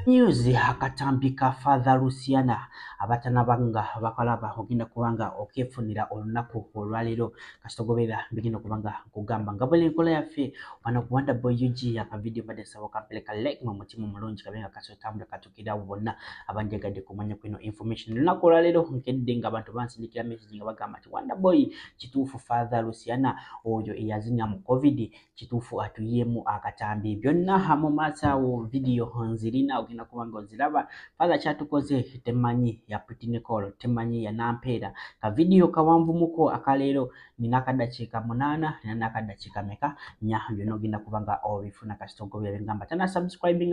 News akatambika Father Luciana abatanabanga bakalaba ogenda kubanga okefunira olunaku olwaliro kasitogobera bigenda kubanga kugamba ngabole enkola yaffe wano ku Wonderboy UG aka video badesabo kampeleka like mu mutima mulungi kabenga kasotambula katukira bonna abanjegadde kumanya kwino information olunaku olwaliro nkedde nga abantu bansindikira message nga bagamba ati Wonderboy kituufu Father Luciana oyo eyazinya mu covid kituufu atuyemu akatambi byonna mu maasawo video nzirina ogenda kubanga oziraba Father kyatukoze temanyi ya Pretty Nicole temanyi ya Nampera ka video kawanvu muko akalero nina kadakika 8 nina kadakika meka nya byono ogenda kubanga obifuna kasitogo byabengamba tana subscribing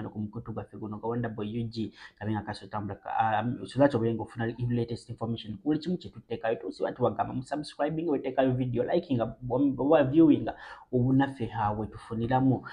no kumukutu gwa fegono ga Wonderboy UG kabenga kasotambula sulacho bengo ofuna latest information kuli kimu kituteka yotusi watu bagamba mu subscribing weteka video liking wa viewing ubunafe hawe tufuniramu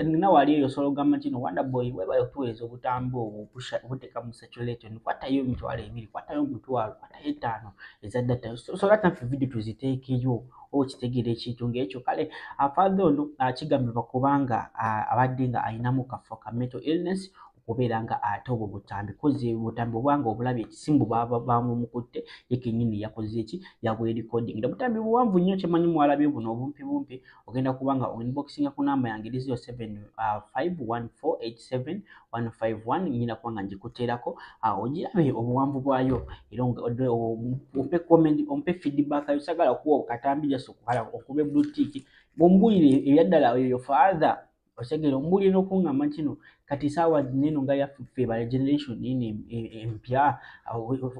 na wali yo solo gamba kino Wonderboy weba yotuweza obutambo obuteka mu saturation kwata yo mitwale emiri kwata yo mutwalo kwata etano eza data so lata video tuziteke yo okitegere ekintu ng'ekyo kale Father ono akigambibwa kubanga abadde nga ayinamu kafoka mental illness okubeeranga ate obwo butambi koze butambi bwanga obulabye ekisimbu bamukutte yekenyini yakoze eki yabwe recording butambi buwanvu nnyo kyemanyi mwalabye buno obumpi ogenda kubanga inboxinga ku namba yange 0751487151 nyina kubanga njikuteerako ogirabe obuwanvu bwayo era ompe comment ompe feedback ayosagala kuwa katambi jaso okube boutique bombulire ebyaddala eyo Father osegere ombulire n'okungamba kino kati sawa neno nga yaffe ba generation nini empya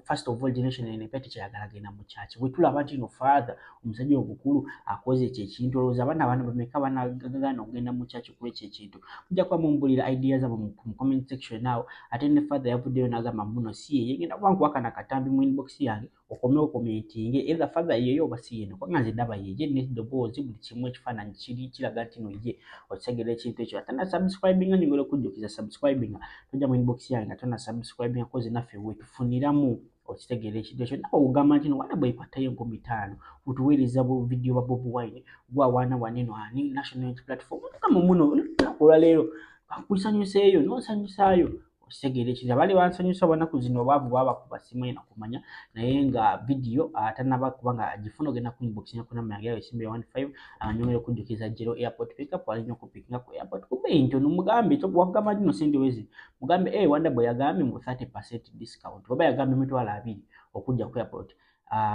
first of all generation ene pete kyagalagena mu church wetulaba kino Father omusajja obukulu akoze ekintu oloza abana bameka banagagana ogenda mu church kweche ekintu kujja kwa mumbulira ideas abo mu comment section now atende Father yavuddeyo nagamba muno si yegenda kwankwaka na katambi mu inbox yange okomeo commentinge either Father yeyo basiye no kwangaze ndaba yeje ne dobozi buli kimwe kifananyi kiri kiraga tino ye osegere ekintu ekyo atana subscribing ngolo kujjukiza subscribing tojja mu inbox yange atana subscribing akoze naffe wetufuniramu okitegere ekintu ekyo nawe ugamba kino Wonderboy patayo 5 utuweereza bu video ba Bob Wine gwa wana waneno ani national platform kama muno nakola lero akusanyuseyo nosanyusayo okitegere ekintu abali bansanyusa banaku zino bavu baba kubasimu na kumanya naye nga video atanaba kubanga agifuna ogenda ku inbox yange kuna myange yawe simbe 15 anyongera kujjukiza Jero airport pick up ali nyoko picking ku airport kube into numugambe to bwagamba dino sindi wezi mugambe Wonderboy yagambe mu 30% discount baba yagambe mitwala 2 okujja ku airport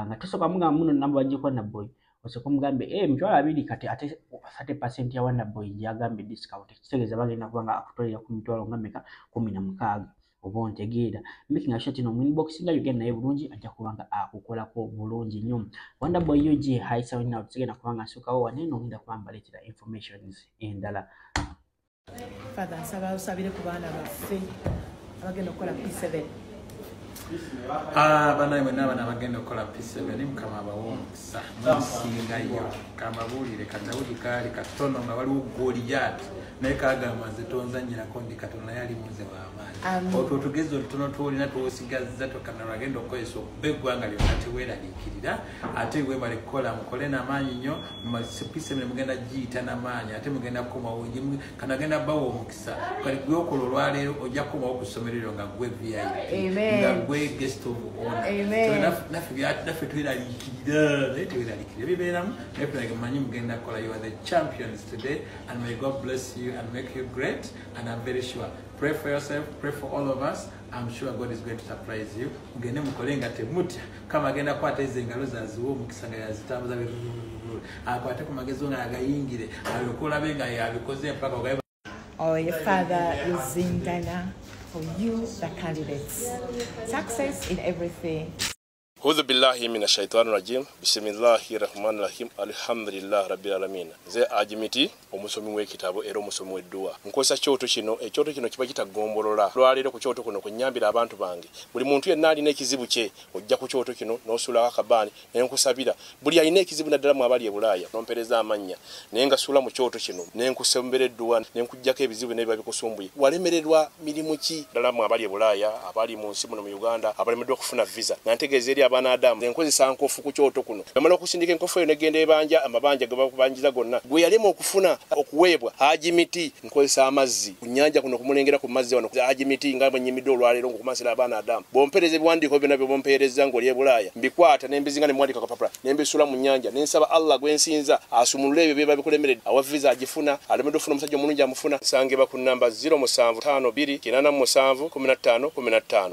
nga tosoka mugamba muno namba baje kwa Wonderboy osoko mugambe mitwala 2 kati ate 30% ya Wonderboy yagambe discount kitegeza bagenda kubanga akutolera ku mitwalo ngameka 16 obontegeera making sure tino mu inbox nga yogenda naye bulungi ajja kubanga akukola ko bulungi nnyo Wonderboy UG haisa wina tegena kubanga asukawo waneno ngenda kubamba letera informations endala Father nsaba usabire ku baana baffe abagenda okukola P7 bana mwe n'abana bagenda okukola P7 mukama abawomukisa musinga yo kamabulire katawuli kali katono nga waliwo Goliath naye kagamba nze tonzanyira kondi katona yali muze w'amaanyi otwo tugezo tuno twolina twosigaza tokana bagenda okukozesa okubeggwanga lyonna teweeraliikirira ate webale kukola mukole n'amaanyi nnyo P7 mugenda giyita n'amaanyi ate mugenda kukomawo kana agenda bawa omukisa kali gwe okola olwaleero ojja kukomawo ku ssomero nga gwe VIP nga gwe guest of honor naffe tweraliikirira naye teweeraliikirira bibeeramu naye tunage mumanyi mugenda kukola you are the champions today and may God bless you and make you great and I'm very sure pray for yourself, pray for all of us. I'm sure God is going to surprise you. Mugende mukolenga temutya kama agenda kwata ezengalo zaziwo mukisanga yazitambuza akwate ku magezo nga agayingire abikola benga yabikoze mpaka ogaye. Your Father is in Ghana for you the candidates. Success in everything. Hudhu billahi mina shaitani rajim. Bismillahirrahmanirrahim. Alhamdulillah rabbil alamin. Ze ajimiti omusomi w'ekitabo era omusomi w'edduwa. Nkozesa kyoto kino, ekyoto kino kiba kitagombolola. Lwaleero ku kyoto kuno kunyambira abantu bange. Buli muntu yenna alina ekizibu kye, ojja ku kyoto kino n'osula akabaani ne nkusabira. Buli alina ekizibu naddala mu abali e Bulaaya, nompereza amannya. Naye nga sula mu kyoto kino, ne nkusembera edduwa, ne nkujjako ebizibu n'ebiba bikusumbuye. Walemererwa mirimu ki ddala mu abali e Bulaaya, abali mu nsi muno mu Uganda, abalemeddwa okufuna visa. Nga ntegeeza eri abaana Adamu enkozesa nkofu ku kyoto kuno bamala okusindika enkofu eyo negenda ebanja amabanja ge bakubanjiza gonna gwe yalema okufuna okuweebwa Haji Miti nkozesa amazzi ku nnyanja kuno kumulengera ku mazzi wano Haji Miti nga bwenyimidde olwaleero ngokumasira abaana Adamu bompereze ebiwandiiko byonna bye bompereza ng'oli e Bulaaya mbikwata nembizinga ne mwandika kapapula nembisula mu nnyanja nensaba Allah gwensinza asumulule ebyo bye babikulemeredde awa visa agifuna alemedde ofuna omusajja omulungi amufuna nsangibwa ku namba 07528871515